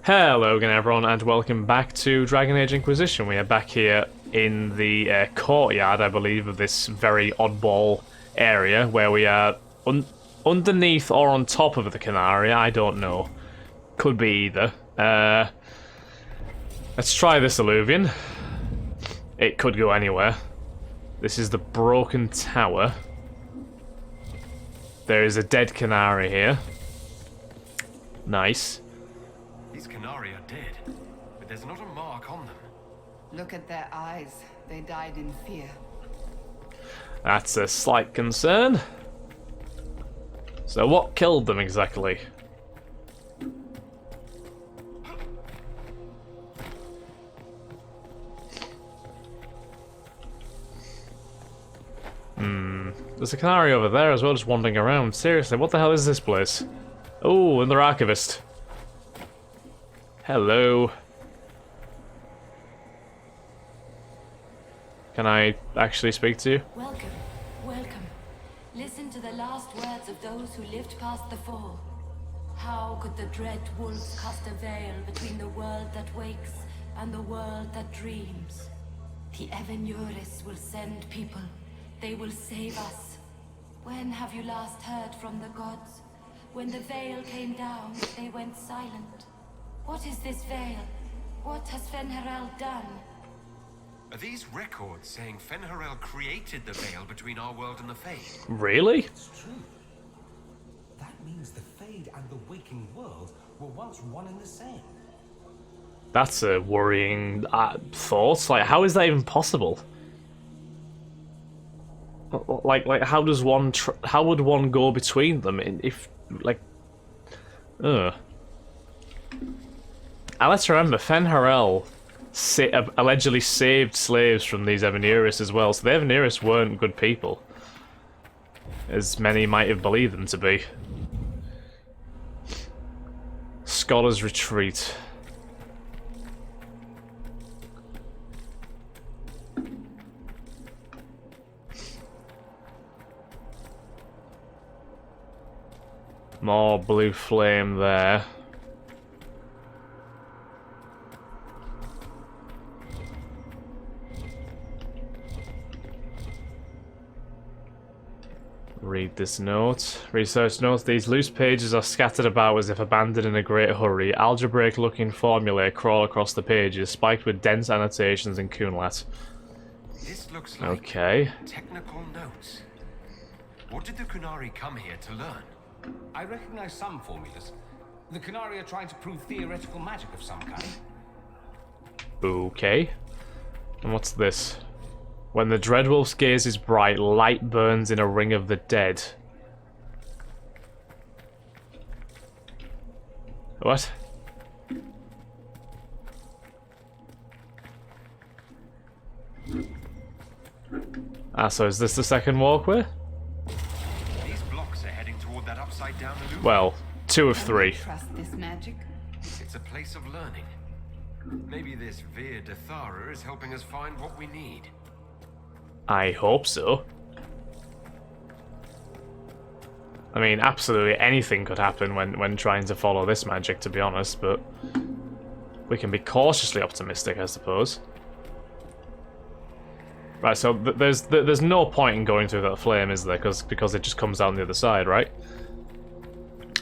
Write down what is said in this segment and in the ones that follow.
Hello again everyone and welcome back to Dragon Age Inquisition. We are back here in the courtyard, I believe, of this very oddball area where we are underneath or on top of the Qunari, I don't know. Could be either. Let's try this alluvion. It could go anywhere. This is the broken tower. There is a dead Qunari here. Nice. These Qunari are dead, but there's not a mark on them. Look at their eyes. They died in fear. That's a slight concern. So what killed them exactly? There's a Qunari over there as well, just wandering around. Seriously, what the hell is this place? Oh, and the Archivist. Hello. Can I actually speak to you? Welcome, welcome. Listen to the last words of those who lived past the fall. How could the dread wolves cast a veil between the world that wakes and the world that dreams? The Evenuris will send people. They will save us. When have you last heard from the gods? When the veil came down, they went silent. What is this veil? What has Fen'Harel done? Are these records saying Fen'Harel created the veil between our world and the Fade? Really? It's true. That means the Fade and the waking world were once one and the same. That's a worrying thought. Like, how is that even possible? Like, how does one? How would one go between them if, like, And let's remember, Fen'Harel allegedly saved slaves from these Evenuris as well, so the Evenuris weren't good people, as many might have believed them to be. Scholar's Retreat. More blue flame there. Read this note. Research notes, these loose pages are scattered about as if abandoned in a great hurry. Algebraic-looking formulae crawl across the pages, spiked with dense annotations in Qunari. This looks like technical notes. What did the Qunari come here to learn? I recognize some formulas. The Qunari are trying to prove theoretical magic of some kind. Okay. And what's this? When the Dreadwolf's gaze is bright, light burns in a ring of the dead. What? So is this the second walkway? These blocks are heading toward that upside down illusion. Well, 2 of 3. Trust this magic. It's a place of learning. Maybe this Viddasala is helping us find what we need. I hope so. I mean, absolutely anything could happen when trying to follow this magic, to be honest, but we can be cautiously optimistic, I suppose. Right, so there's no point in going through that flame, is there? Because it just comes out on the other side, right?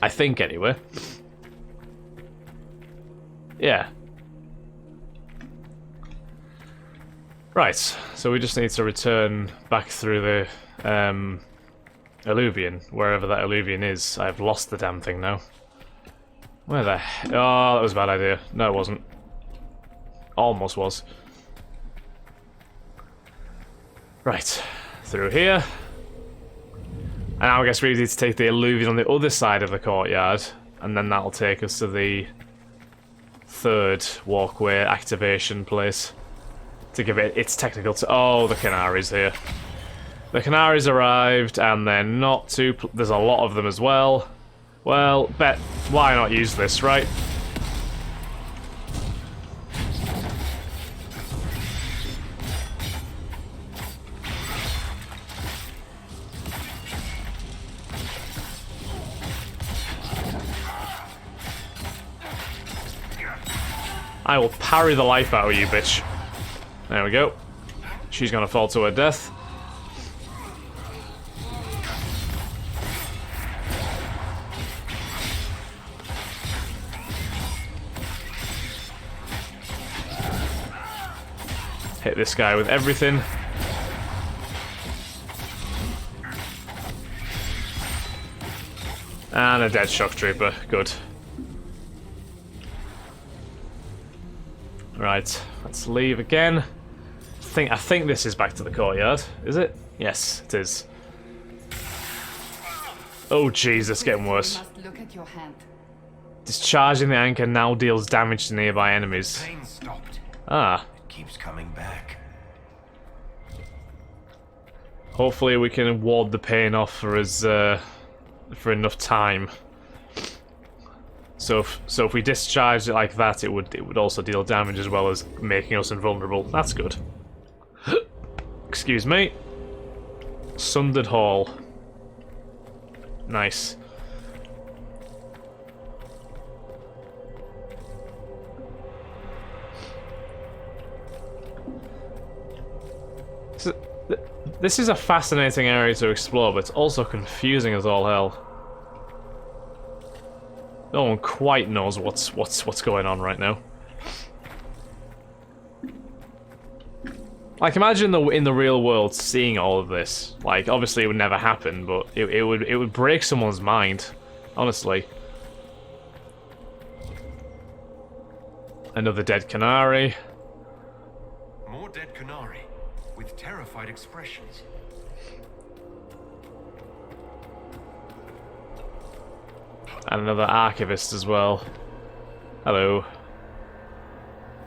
I think, anyway. Yeah. Right, so we just need to return back through the alluvion, wherever that alluvion is. I've lost the damn thing now. Where the Oh, that was a bad idea. No, it wasn't. Almost was. Right, through here. And now I guess we need to take the alluvion on the other side of the courtyard, and then that'll take us to the third walkway activation place. To give it its technical oh, the Qunari's here. The Qunari's arrived, and they're not too... There's a lot of them as well. Well, why not use this, right? I will parry the life out of you, bitch. There we go. She's gonna fall to her death. Hit this guy with everything. And a dead shock trooper. Good. Right, let's leave again. I think this is back to the courtyard. Is it? Yes, it is. Oh Jesus, getting worse. You must look at your hand. Discharging the Anchor now deals damage to nearby enemies. Pain stopped. Ah. It keeps coming back. Hopefully we can ward the pain off for us for enough time. So if we discharge it like that, it would also deal damage as well as making us invulnerable. That's good. Excuse me. Sundered Hall. Nice. This is a fascinating area to explore, but it's also confusing as all hell. No one quite knows what's going on right now. Like, imagine in the real world seeing all of this. Like, obviously it would never happen, but it would break someone's mind, honestly. Another dead Qunari. More dead Qunari, with terrified expressions. And another Archivist as well. Hello.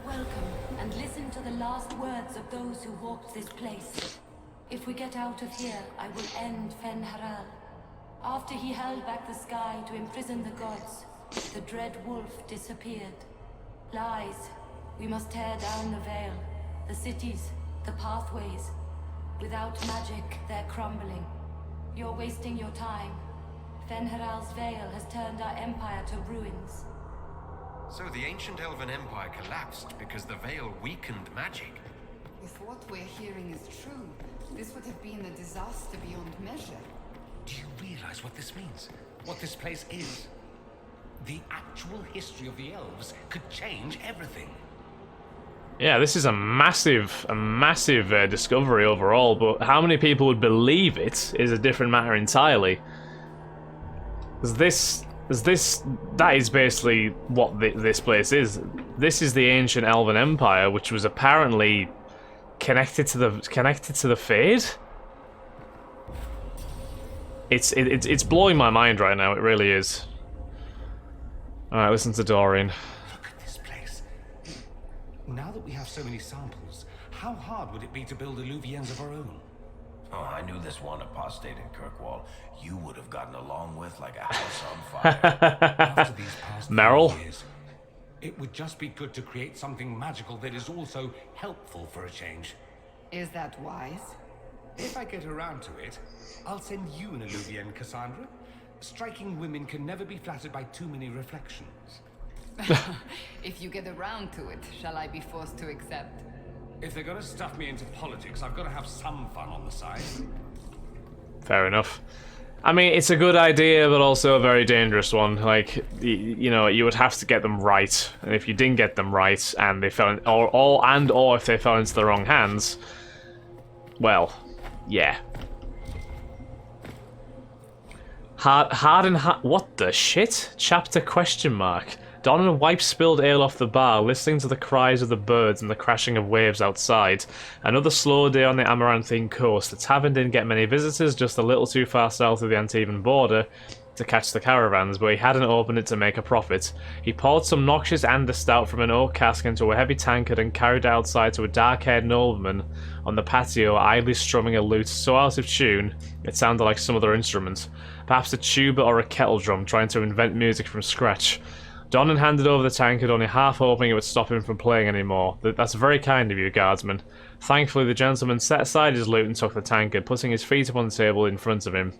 Welcome, and listen to the last words of those who walked this place. If we get out of here, I will end Fen-Haral. After he held back the sky to imprison the gods, the dread wolf disappeared. Lies. We must tear down the veil, the cities, the pathways. Without magic, they're crumbling. You're wasting your time. Fen-Haral's veil has turned our empire to ruins. So the ancient elven empire collapsed because the veil weakened magic. If what we're hearing is true, this would have been a disaster beyond measure. Do you realize what this means? What this place is? The actual history of the elves could change everything. Yeah, this is a massive discovery overall, but how many people would believe it is a different matter entirely. That is basically what this place is. This is the ancient elven empire, which was apparently connected to the Fade. It's blowing my mind right now. It really is. All right, listen to Dorian. Look at this place. Now that we have so many samples, how hard would it be to build Illuvians of our own? Oh, I knew this one apostate in Kirkwall you would have gotten along with like a house on fire. After these past Meryl? years, it would just be good to create something magical that is also helpful for a change. Is that wise? If I get around to it, I'll send you an Illuvian, Cassandra. Striking women can never be flattered by too many reflections. If you get around to it, shall I be forced to accept? If they're gonna stuff me into politics, I've got to have some fun on the side. Fair enough. I mean, it's a good idea, but also a very dangerous one. Like, you know, you would have to get them right, and if you didn't get them right, and they fell in, or if they fell into the wrong hands, well, yeah. What the shit? Chapter question mark. Donovan wipes spilled ale off the bar, listening to the cries of the birds and the crashing of waves outside. Another slow day on the Amaranthine coast. The tavern didn't get many visitors, just a little too far south of the Antivan border to catch the caravans, but he hadn't opened it to make a profit. He poured some noxious Ander stout from an oak cask into a heavy tankard and carried it outside to a dark-haired nobleman on the patio, idly strumming a lute so out of tune it sounded like some other instrument. Perhaps a tuba or a kettle drum, trying to invent music from scratch. Donnan handed over the tankard, only half hoping it would stop him from playing anymore. That's very kind of you, guardsman. Thankfully, the gentleman set aside his lute and took the tankard, putting his feet up on the table in front of him.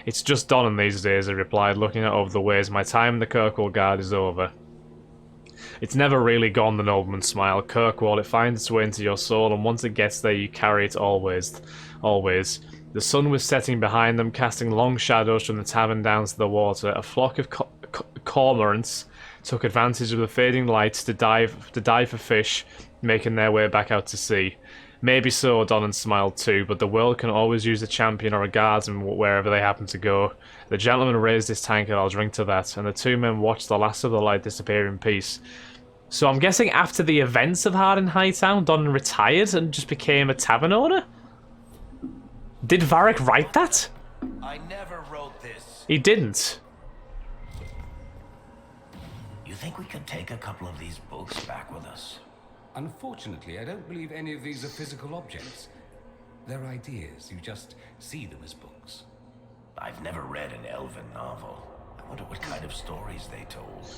It's just Donnan these days, he replied, looking out over the ways. My time in the Kirkwall Guard is over. It's never really gone, the nobleman's smile. Kirkwall, it finds its way into your soul, and once it gets there, you carry it always. Always. The sun was setting behind them, casting long shadows from the tavern down to the water. A flock of cormorants took advantage of the fading lights to dive for fish, making their way back out to sea. Maybe so, Donnan smiled too, but the world can always use a champion or a guardsman wherever they happen to go. The gentleman raised his tankard, I'll drink to that, and the two men watched the last of the light disappear in peace. So I'm guessing after the events of Hard in Hightown, Donnan retired and just became a tavern owner? Did Varric write that? I never wrote this. He didn't. You think we could take a couple of these books back with us? Unfortunately, I don't believe any of these are physical objects. They're ideas. You just see them as books. I've never read an elven novel. I wonder what kind of stories they told.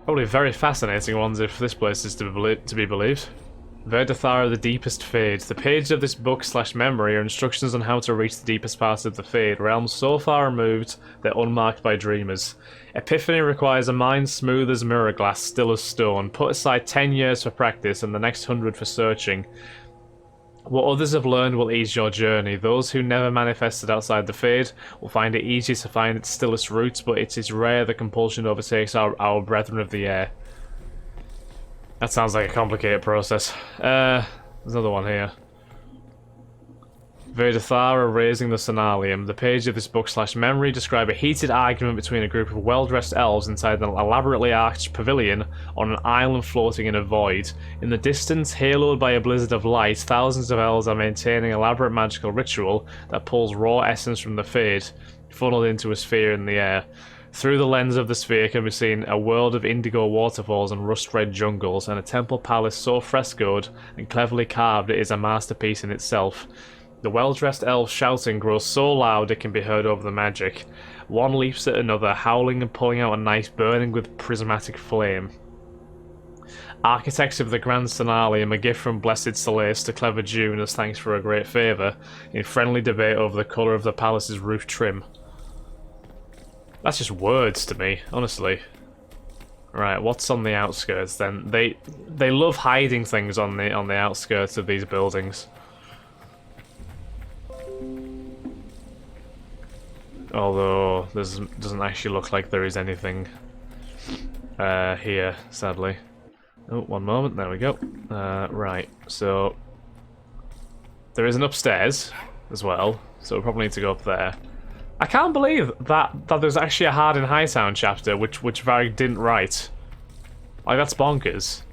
Probably very fascinating ones if this place is to be believed. Viddasala, the deepest fade. The pages of this book/memory are instructions on how to reach the deepest parts of the fade, realms so far removed they're unmarked by dreamers. Epiphany requires a mind smooth as mirror glass, still as stone. Put aside 10 years for practice and the next 100 for searching. What others have learned will ease your journey. Those who never manifested outside the fade will find it easy to find its stillest roots, but it is rare the compulsion overtakes our brethren of the air. That sounds like a complicated process. There's another one here. Viddasala raising the Sonalium. The page of this book/memory describe a heated argument between a group of well-dressed elves inside an elaborately arched pavilion on an island floating in a void. In the distance, haloed by a blizzard of light, thousands of elves are maintaining elaborate magical ritual that pulls raw essence from the fade, funneled into a sphere in the air. Through the lens of the sphere can be seen a world of indigo waterfalls and rust-red jungles, and a temple palace so frescoed and cleverly carved it is a masterpiece in itself. The well-dressed elves' shouting grows so loud it can be heard over the magic. One leaps at another, howling and pulling out a knife burning with prismatic flame. Architects of the Grand Sonalium, a gift from Blessed Solace to clever June as thanks for a great favour, in friendly debate over the colour of the palace's roof trim. That's just words to me, honestly. Right, what's on the outskirts then? They love hiding things on the outskirts of these buildings. Although doesn't actually look like there is anything here, sadly. Oh, one moment, there we go. Right, so there is an upstairs as well, so we'll probably need to go up there. I can't believe that there's actually a Hard in Hightown chapter which Varric didn't write. Like, that's bonkers.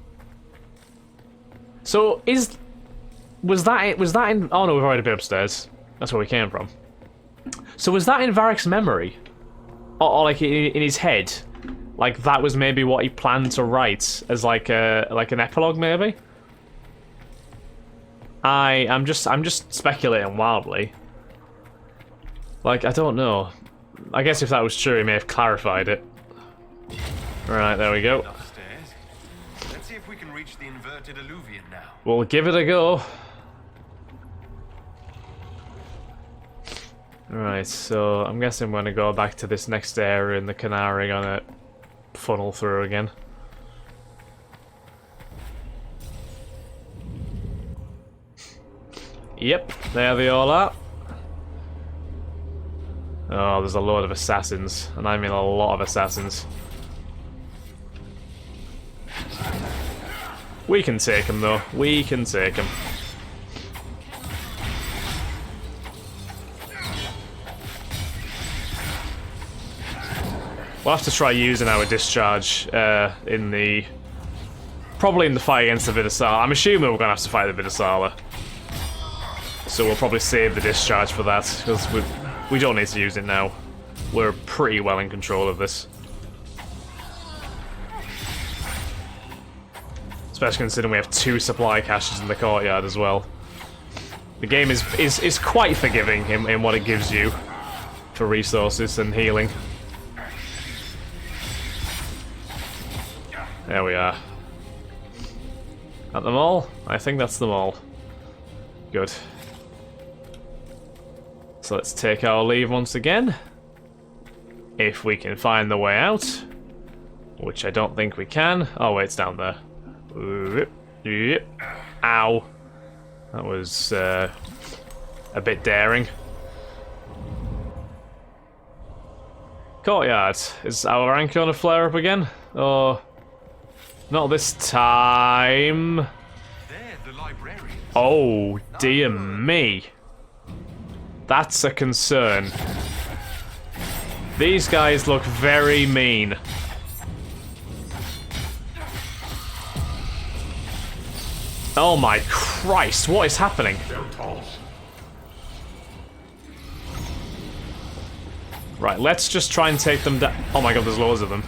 So was that in? Oh no, we've already been upstairs. That's where we came from. So was that in Varric's memory, or like in his head? Like that was maybe what he planned to write as like an epilogue, maybe. I'm just speculating wildly. Like, I don't know. I guess if that was true, he may have clarified it. Right, there we go. Upstairs. Let's see if we can reach the inverted alluvion now. We'll give it a go. Right, so I'm guessing I'm going to go back to this next area in the Qunari, gonna funnel through again. Yep, there they all are. Oh, there's a load of assassins, and I mean a lot of assassins. We can take them though, we can take them. We'll have to try using our discharge probably in the fight against the Viddasala. I'm assuming we're going to have to fight the Viddasala. So we'll probably save the discharge for that, because we don't need to use it now. We're pretty well in control of this. Especially considering we have 2 supply caches in the courtyard as well. The game is quite forgiving in what it gives you for resources and healing. There we are. At them all? I think that's them all. Good. So let's take our leave once again. If we can find the way out. which I don't think we can. Oh wait, it's down there. Ow. That was a bit daring. Courtyard. Is our anchor gonna flare up again? Oh, not this time. They're the librarians. Oh dear me. That's a concern. These guys look very mean. Oh my Christ, what is happening? Right, let's just try and take them down. Oh my god, there's loads of them.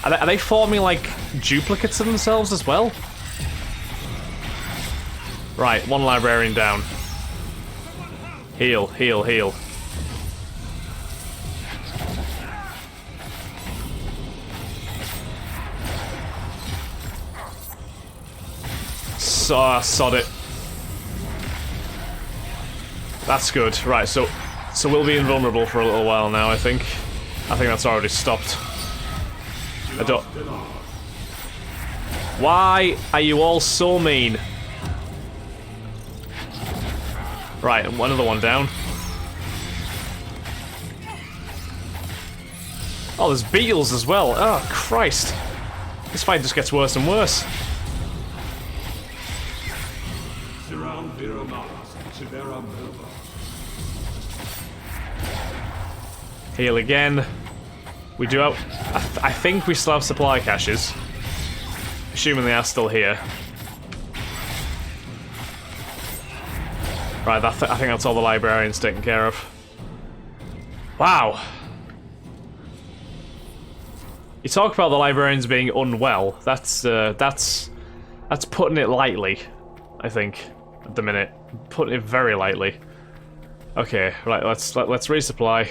Are they forming like duplicates of themselves as well? Right, one librarian down. Heal, heal, heal. Sod it. That's good. Right, so we'll be invulnerable for a little while now, I think. I think that's already stopped. I don't... Why are you all so mean? Right, another one down. Oh, there's beetles as well. Oh, Christ. This fight just gets worse and worse. Heal again. We do have... I think we still have supply caches. Assuming they are still here. Right, I think that's all the librarians taken care of. Wow. You talk about the librarians being unwell. That's putting it lightly, I think, at the minute. Putting it very lightly. Okay, right, let's resupply.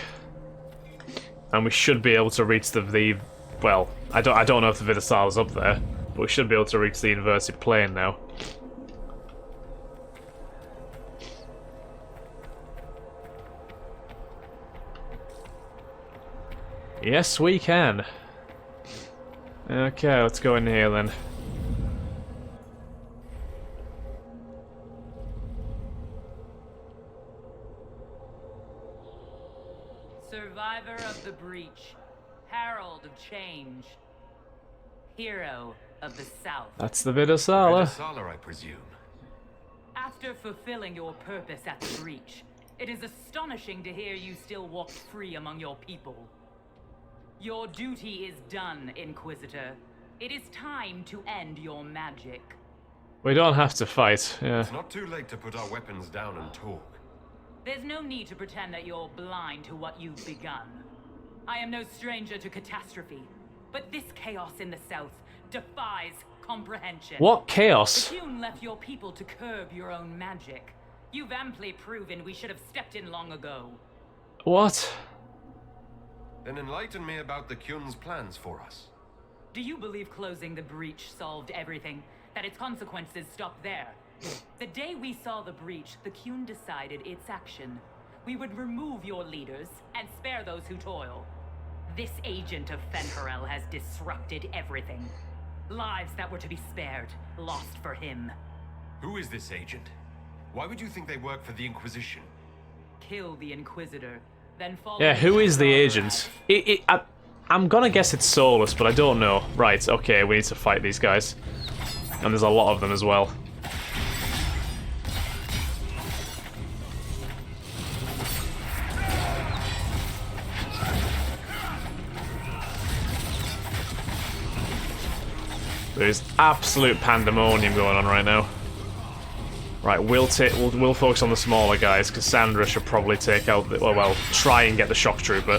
And we should be able to reach the well, I don't know if the Viddasala's up there, but we should be able to reach the inverted plane now. Yes, we can. Okay, let's go in here then. Survivor of the breach, herald of change, hero of the south. That's the Viddasala. Viddasala, I presume. After fulfilling your purpose at the breach, it is astonishing to hear you still walk free among your people. Your duty is done, Inquisitor. It is time to end your magic. We don't have to fight, yeah. It's not too late to put our weapons down and talk. There's no need to pretend that you're blind to what you've begun. I am no stranger to catastrophe, but this chaos in the south defies comprehension. What chaos? The Qun left your people to curb your own magic. You've amply proven we should have stepped in long ago. What? Then enlighten me about the Qun's plans for us. Do you believe closing the breach solved everything? That its consequences stopped there? The day we saw the breach, the Qun decided its action. We would remove your leaders and spare those who toil. This agent of Fen'Harel has disrupted everything. Lives that were to be spared, lost for him. Who is this agent? Why would you think they work for the Inquisition? Kill the Inquisitor, then follow... Yeah, who is the agent? I'm gonna guess it's Solus, but I don't know. Right, okay, we need to fight these guys. And there's a lot of them as well. There's absolute pandemonium going on right now. Right, we'll focus on the smaller guys. Cassandra should probably take out the, well, try and get the shock trooper.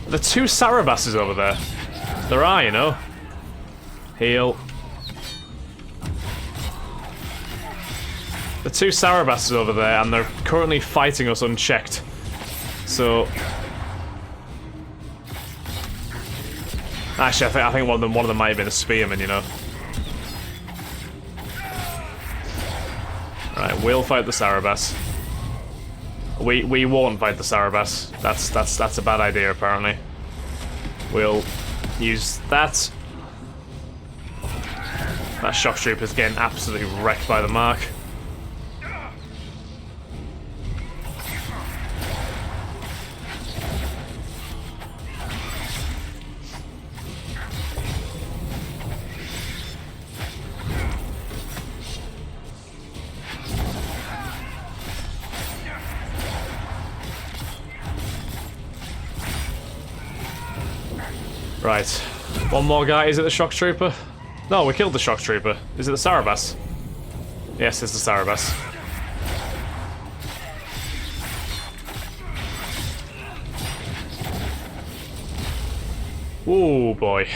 The two Sarabasses over there. There are, you know. Heal. The two Sarabasses over there, and they're currently fighting us unchecked. So, actually, I think one of them might have been a spearman, you know. Right, we'll fight the Sarabas. We won't fight the Sarabas. That's a bad idea, apparently. We'll use that. That shock trooper's getting absolutely wrecked by the mark. Right. One more guy. Is it the shock trooper? No, we killed the shock trooper. Is it the Sarabas? Yes, it's the Sarabas. Ooh, boy.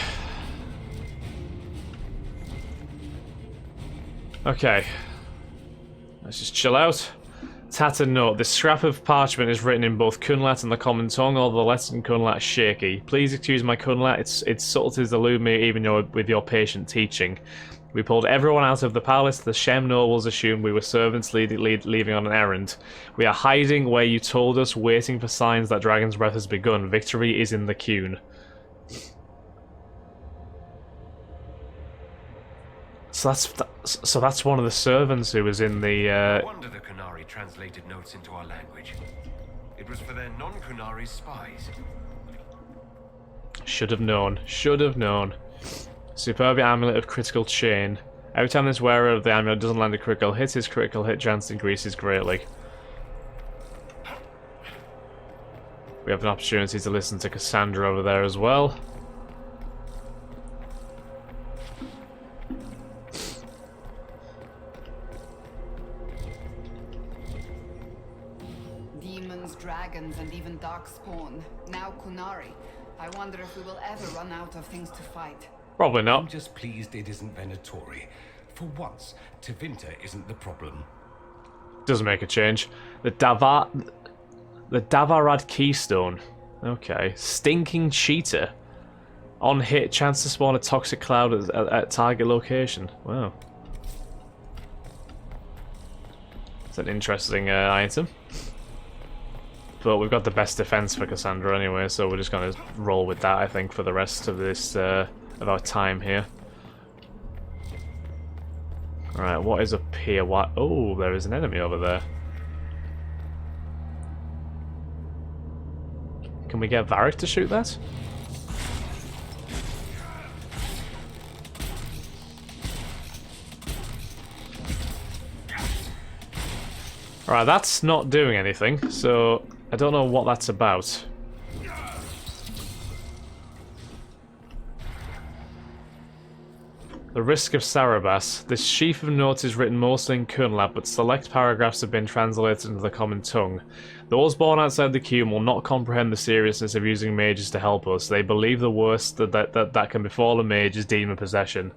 Okay. Let's just chill out. Tattered note. This scrap of parchment is written in both Kunlat and the common tongue, although the letters in Kunlat are shaky. Please excuse my Kunlat, its subtleties elude me even with your patient teaching. We pulled everyone out of the palace. The Shem nobles assumed we were servants leaving on an errand. We are hiding where you told us, waiting for signs that Dragon's Breath has begun. Victory is in the Qun. So that's one of the servants who was in the. No wonder the Qunari translated notes into our language. It was for their non-Qunari spies. Should have known. Should have known. Superb amulet of critical chain. Every time this wearer of the amulet doesn't land a critical hit, his critical hit chance increases greatly. We have an opportunity to listen to Cassandra over there as well. Dragons and even darkspawn. Now Qunari. I wonder if we will ever run out of things to fight. Probably not. I'm just pleased it isn't Venatori. For once, Tevinter isn't the problem. Doesn't make a change. The Davarad Keystone. Okay. Stinking Cheetah. On hit, chance to spawn a toxic cloud at target location. Wow. It's an interesting item. But we've got the best defense for Cassandra anyway, so we're just going to roll with that, I think, for the rest of this of our time here. Alright, what is up here? What? Oh, there is an enemy over there. Can we get Varric to shoot that? Alright, that's not doing anything, so I don't know what that's about. The Risk of Sarabas. This sheaf of notes is written mostly in Kunlat, but select paragraphs have been translated into the common tongue. Those born outside the Qun will not comprehend the seriousness of using mages to help us. They believe the worst that can befall a mage is demon possession.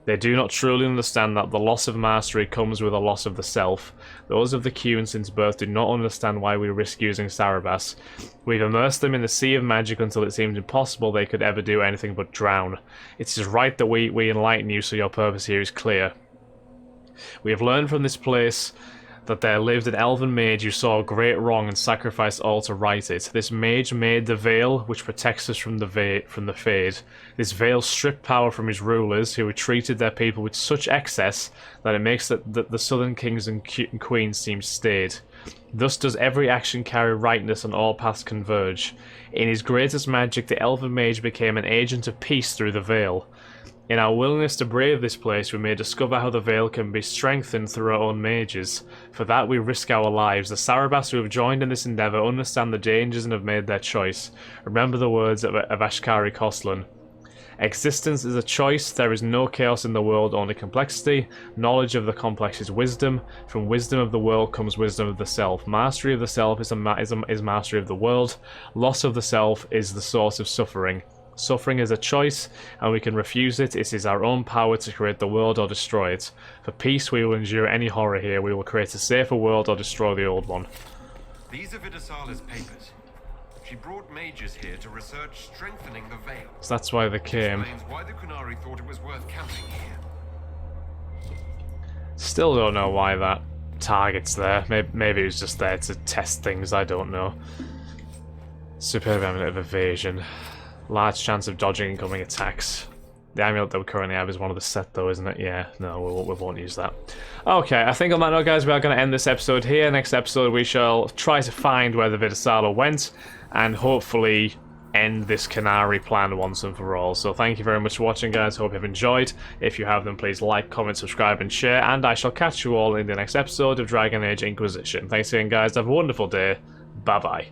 They do not truly understand that the loss of mastery comes with a loss of the self. Those of the Qun since birth do not understand why we risk using Sarabas. We've immersed them in the sea of magic until it seemed impossible they could ever do anything but drown. It is right that we enlighten you so your purpose here is clear. We have learned from this place that there lived an elven mage who saw a great wrong and sacrificed all to right it. This mage made the veil which protects us from the Fade. This veil stripped power from his rulers, who had treated their people with such excess that it makes the southern kings and queens seem staid. Thus does every action carry rightness and all paths converge. In his greatest magic, the elven mage became an agent of peace through the veil. In our willingness to brave this place, we may discover how the veil can be strengthened through our own mages. For that we risk our lives. The Sarabas who have joined in this endeavour understand the dangers and have made their choice. Remember the words of Ashkari Koslan. Existence is a choice. There is no chaos in the world, only complexity. Knowledge of the complex is wisdom. From wisdom of the world comes wisdom of the self. Mastery of the self is mastery of the world. Loss of the self is the source of suffering. Suffering is a choice, and we can refuse it. It is our own power to create the world or destroy it. For peace, we will endure any horror here. We will create a safer world or destroy the old one. These are Viddasala's papers. She brought mages here to research strengthening the veil. So that's why they came. Explains why the Qunari thought it was worth camping here. Still don't know why that. targets there. Maybe it was just there to test things, I don't know. Superb amulet of evasion. Large chance of dodging incoming attacks. The amulet that we currently have is one of the set though, isn't it? Yeah, no, we won't use that. Okay, I think on that note, guys, we are going to end this episode here. Next episode, we shall try to find where the Viddasala went, and hopefully end this Qunari plan once and for all. So thank you very much for watching, guys. Hope you've enjoyed. If you have, then please like, comment, subscribe, and share, and I shall catch you all in the next episode of Dragon Age Inquisition. Thanks again, guys. Have a wonderful day. Bye-bye.